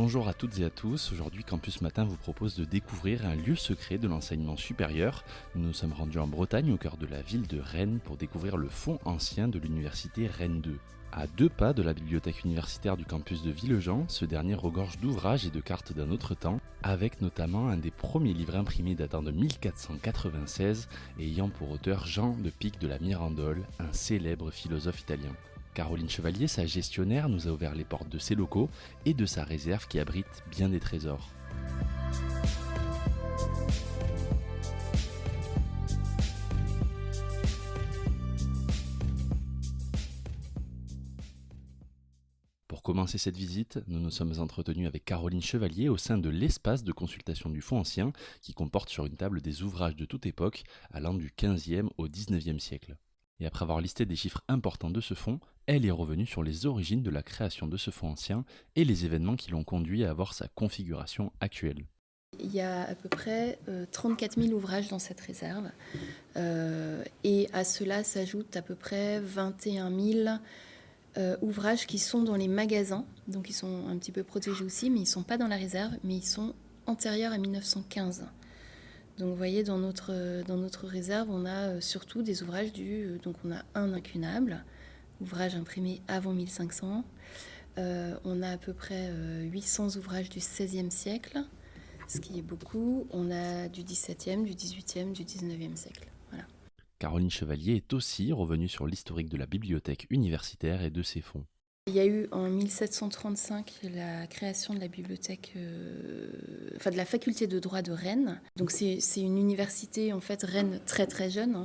Bonjour à toutes et à tous, aujourd'hui Campus Matin vous propose de découvrir un lieu secret de l'enseignement supérieur. Nous nous sommes rendus en Bretagne, au cœur de la ville de Rennes, pour découvrir le fonds ancien de l'université Rennes 2. À 2 pas de la bibliothèque universitaire du campus de Villejean, ce dernier regorge d'ouvrages et de cartes d'un autre temps, avec notamment un des premiers livres imprimés datant de 1496 et ayant pour auteur Jean de Pic de la Mirandole, un célèbre philosophe italien. Caroline Chevalier, sa gestionnaire, nous a ouvert les portes de ses locaux et de sa réserve qui abrite bien des trésors. Pour commencer cette visite, nous nous sommes entretenus avec Caroline Chevalier au sein de l'espace de consultation du fonds ancien qui comporte sur une table des ouvrages de toute époque allant du XVe au XIXe siècle. Et après avoir listé des chiffres importants de ce fonds, elle est revenue sur les origines de la création de ce fonds ancien et les événements qui l'ont conduit à avoir sa configuration actuelle. Il y a à peu près 34 000 ouvrages dans cette réserve et à cela s'ajoutent à peu près 21 000 ouvrages qui sont dans les magasins, donc ils sont un petit peu protégés aussi, mais ils ne sont pas dans la réserve, mais ils sont antérieurs à 1915. Donc vous voyez, dans notre réserve, on a surtout des ouvrages donc on a un incunable, ouvrage imprimé avant 1500. On a à peu près 800 ouvrages du XVIe siècle, ce qui est beaucoup. On a du XVIIe, du XVIIIe, du XIXe siècle. Voilà. Caroline Chevalier est aussi revenue sur l'historique de la bibliothèque universitaire et de ses fonds. Il y a eu en 1735 la création de la bibliothèque, de la faculté de droit de Rennes. Donc c'est une université en fait Rennes très très jeune.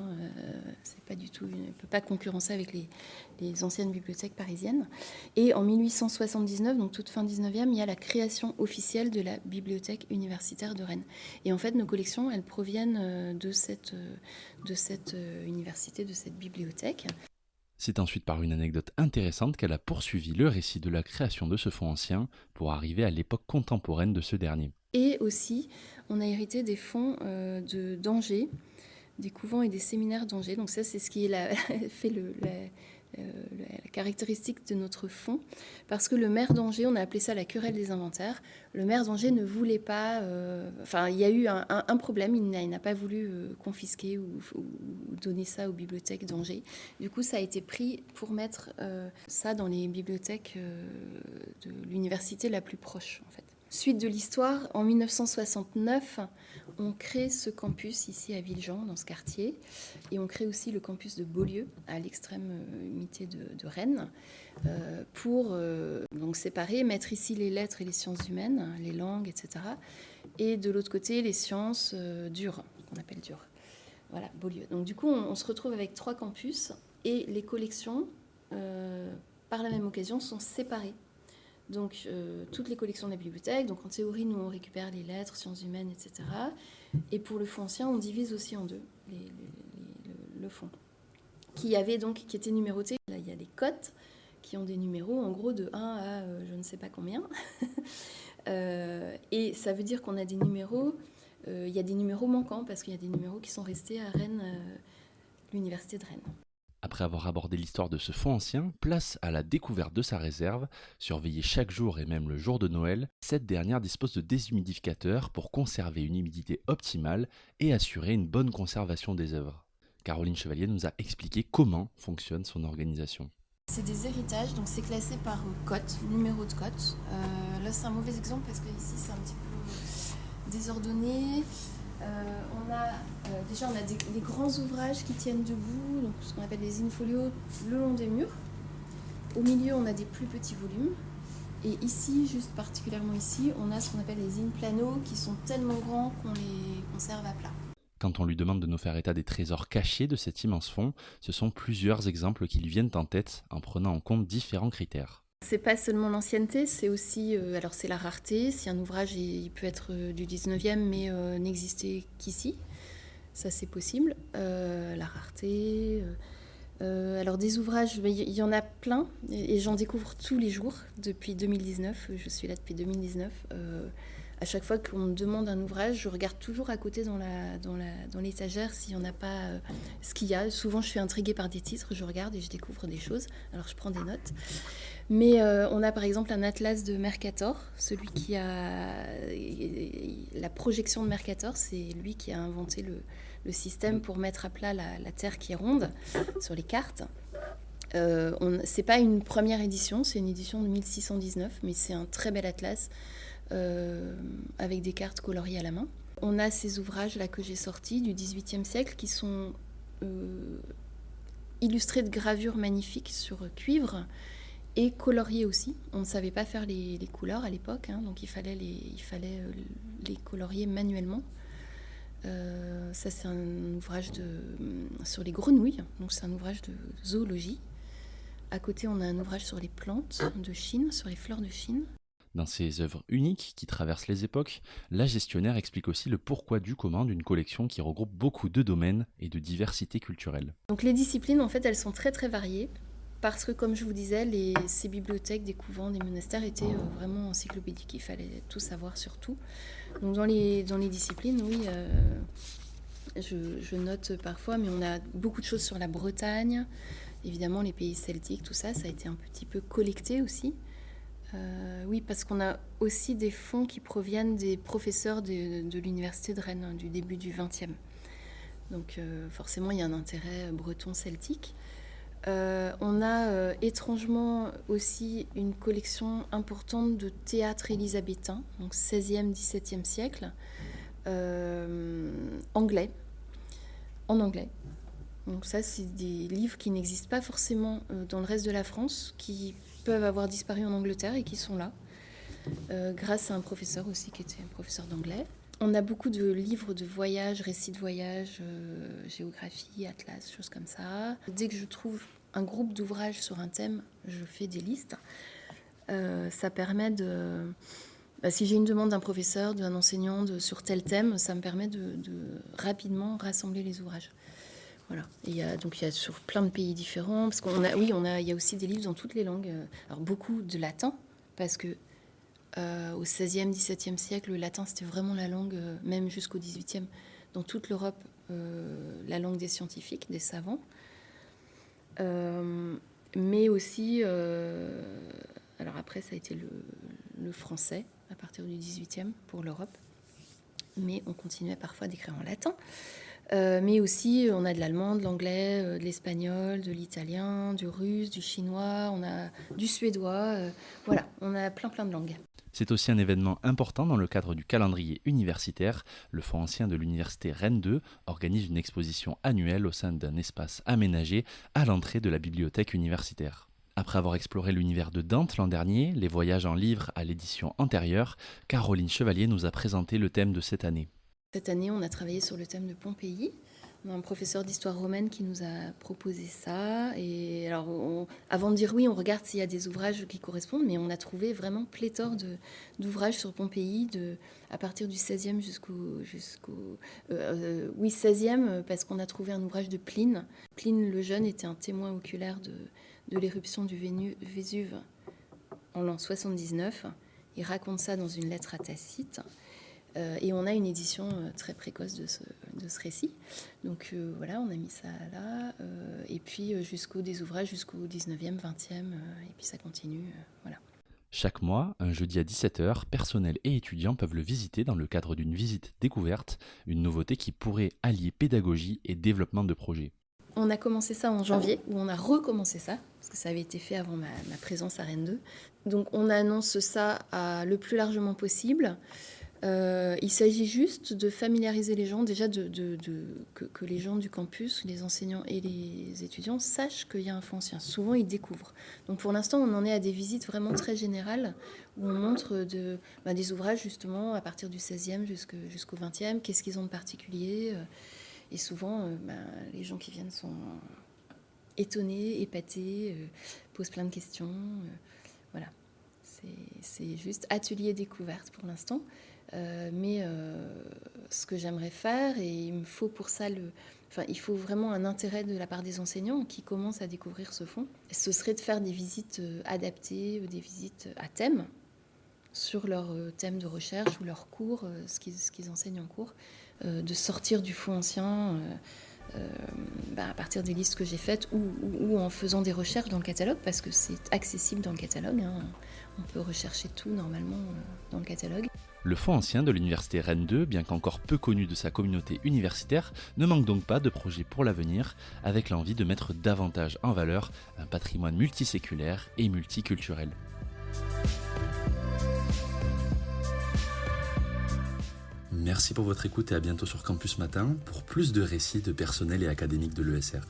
C'est pas du tout, ne peut pas concurrencer avec les anciennes bibliothèques parisiennes. Et en 1879, donc toute fin 19e, il y a la création officielle de la bibliothèque universitaire de Rennes. Et en fait, nos collections, elles proviennent de cette université, de cette bibliothèque. C'est ensuite par une anecdote intéressante qu'elle a poursuivi le récit de la création de ce fonds ancien pour arriver à l'époque contemporaine de ce dernier. Et aussi, on a hérité des fonds d'Angers, des couvents et des séminaires d'Angers. Donc ça, c'est ce qui fait la caractéristique de notre fonds. Parce que le maire d'Angers, on a appelé ça la querelle des inventaires. Le maire d'Angers ne voulait pas... il y a eu un problème. Il n'a pas voulu confisquer ou donner ça aux bibliothèques d'Angers. Du coup, ça a été pris pour mettre ça dans les bibliothèques de l'université la plus proche, en fait. Suite de l'histoire, en 1969, on crée ce campus ici à Villejean, dans ce quartier, et on crée aussi le campus de Beaulieu, à l'extrême-unité de Rennes, pour donc séparer, mettre ici les lettres et les sciences humaines, les langues, etc., et de l'autre côté, les sciences dures, qu'on appelle dures. Voilà, Beaulieu. Donc du coup, on se retrouve avec 3 campus, et les collections, par la même occasion, sont séparées. Donc, toutes les collections de la bibliothèque. Donc, en théorie, nous, on récupère les lettres, sciences humaines, etc. Et pour le fonds ancien, on divise aussi en deux le fonds, qui était numéroté. Là, il y a des cotes qui ont des numéros, en gros, de 1 à je ne sais pas combien. Et ça veut dire qu'on a des numéros... il y a des numéros manquants, parce qu'il y a des numéros qui sont restés à Rennes, l'université de Rennes. Après avoir abordé l'histoire de ce fonds ancien, place à la découverte de sa réserve. Surveillée chaque jour et même le jour de Noël, cette dernière dispose de déshumidificateurs pour conserver une humidité optimale et assurer une bonne conservation des œuvres. Caroline Chevalier nous a expliqué comment fonctionne son organisation. C'est des héritages, donc c'est classé par cote, numéro de cote. Là, c'est un mauvais exemple parce que ici, c'est un petit peu désordonné. On a des grands ouvrages qui tiennent debout, donc ce qu'on appelle les in-folios, le long des murs. Au milieu, on a des plus petits volumes. Et ici, juste particulièrement ici, on a ce qu'on appelle les in-plano qui sont tellement grands qu'on les conserve à plat. Quand on lui demande de nous faire état des trésors cachés de cet immense fonds, ce sont plusieurs exemples qui lui viennent en tête en prenant en compte différents critères. C'est pas seulement l'ancienneté, c'est aussi c'est la rareté. Si un ouvrage il peut être du 19e mais n'exister qu'ici, ça c'est possible. La rareté. Alors des ouvrages, il y en a plein et j'en découvre tous les jours depuis 2019. Je suis là depuis 2019. À chaque fois qu'on me demande un ouvrage, je regarde toujours à côté dans l'étagère s'il n'y en a pas ce qu'il y a. Souvent, je suis intriguée par des titres, je regarde et je découvre des choses. Alors, je prends des notes. Mais on a par exemple un atlas de Mercator, celui qui a la projection de Mercator, c'est lui qui a inventé le système pour mettre à plat la Terre qui est ronde sur les cartes. C'est pas une première édition, c'est une édition de 1619, mais c'est un très bel atlas avec des cartes coloriées à la main. On a ces ouvrages-là que j'ai sortis du XVIIIe siècle qui sont illustrés de gravures magnifiques sur cuivre et coloriés aussi. On ne savait pas faire les couleurs à l'époque, hein, donc il fallait les colorier manuellement. Ça, c'est un ouvrage sur les grenouilles, donc c'est un ouvrage de zoologie. À côté, on a un ouvrage sur les plantes de Chine, sur les fleurs de Chine. Dans ces œuvres uniques qui traversent les époques, la gestionnaire explique aussi le pourquoi du comment d'une collection qui regroupe beaucoup de domaines et de diversité culturelle. Donc les disciplines, en fait, elles sont très très variées parce que, comme je vous disais, ces bibliothèques des couvents, des monastères étaient vraiment encyclopédiques. Il fallait tout savoir sur tout. Donc dans les disciplines, oui, je note parfois, mais on a beaucoup de choses sur la Bretagne, évidemment les pays celtiques, tout ça, ça a été un petit peu collecté aussi. Oui, parce qu'on a aussi des fonds qui proviennent des professeurs de l'université de Rennes, hein, du début du XXe. Donc forcément, il y a un intérêt breton-celtique. On a étrangement aussi une collection importante de théâtre élisabétain, donc 16e, 17e siècle, anglais, en anglais. Donc ça, c'est des livres qui n'existent pas forcément dans le reste de la France, qui peuvent avoir disparu en Angleterre et qui sont là, grâce à un professeur aussi qui était un professeur d'anglais. On a beaucoup de livres de voyage, récits de voyage, géographie, atlas, choses comme ça. Dès que je trouve un groupe d'ouvrages sur un thème, je fais des listes. Ça permet de... si j'ai une demande d'un professeur, d'un enseignant sur tel thème, ça me permet de rapidement rassembler les ouvrages. Voilà. Et il y a sur plein de pays différents, parce il y a aussi des livres dans toutes les langues. Alors beaucoup de latin, parce que au XVIe, XVIIe siècle, le latin c'était vraiment la langue, même jusqu'au XVIIIe, dans toute l'Europe, la langue des scientifiques, des savants. Mais aussi, alors après ça a été le français à partir du XVIIIe pour l'Europe, mais on continuait parfois d'écrire en latin. Mais aussi, on a de l'allemand, de l'anglais, de l'espagnol, de l'italien, du russe, du chinois, on a du suédois. Voilà, on a plein de langues. C'est aussi un événement important dans le cadre du calendrier universitaire. Le Fonds ancien de l'université Rennes 2 organise une exposition annuelle au sein d'un espace aménagé à l'entrée de la bibliothèque universitaire. Après avoir exploré l'univers de Dante l'an dernier, les voyages en livre à l'édition antérieure, Caroline Chevalier nous a présenté le thème de cette année. Cette année, on a travaillé sur le thème de Pompéi. On a un professeur d'histoire romaine qui nous a proposé ça. Et alors, avant de dire oui, on regarde s'il y a des ouvrages qui correspondent, mais on a trouvé vraiment pléthore d'ouvrages sur Pompéi, à partir du XVIe jusqu'au 16e, parce qu'on a trouvé un ouvrage de Pline. Pline le Jeune était un témoin oculaire de l'éruption du Vésuve en l'an 79. Il raconte ça dans une lettre à Tacite. Et on a une édition très précoce de ce récit. Donc voilà, on a mis ça là. Et puis des ouvrages jusqu'au 19e, 20e, et puis ça continue. Voilà. Chaque mois, un jeudi à 17h, personnel et étudiants peuvent le visiter dans le cadre d'une visite découverte, une nouveauté qui pourrait allier pédagogie et développement de projets. On a commencé ça en janvier, ou on a recommencé ça, parce que ça avait été fait avant ma présence à Rennes 2. Donc on annonce ça le plus largement possible. Il s'agit juste de familiariser les gens, déjà que les gens du campus, les enseignants et les étudiants sachent qu'il y a un fonds ancien. Souvent, ils découvrent. Donc pour l'instant, on en est à des visites vraiment très générales, où on montre des ouvrages justement à partir du 16e jusqu'au 20e, qu'est-ce qu'ils ont de particulier. Et souvent, les gens qui viennent sont étonnés, épatés, posent plein de questions. Voilà. C'est juste atelier découverte pour l'instant. Mais ce que j'aimerais faire, et il me faut pour ça il faut vraiment un intérêt de la part des enseignants qui commencent à découvrir ce fonds, ce serait de faire des visites adaptées, des visites à thème, sur leur thème de recherche ou leur cours, ce qu'ils enseignent en cours, de sortir du fonds ancien à partir des listes que j'ai faites ou en faisant des recherches dans le catalogue, parce que c'est accessible dans le catalogue. On peut rechercher tout normalement dans le catalogue. Le fonds ancien de l'université Rennes 2, bien qu'encore peu connu de sa communauté universitaire, ne manque donc pas de projets pour l'avenir, avec l'envie de mettre davantage en valeur un patrimoine multiséculaire et multiculturel. Merci pour votre écoute et à bientôt sur Campus Matin pour plus de récits de personnel et académiques de l'ESR.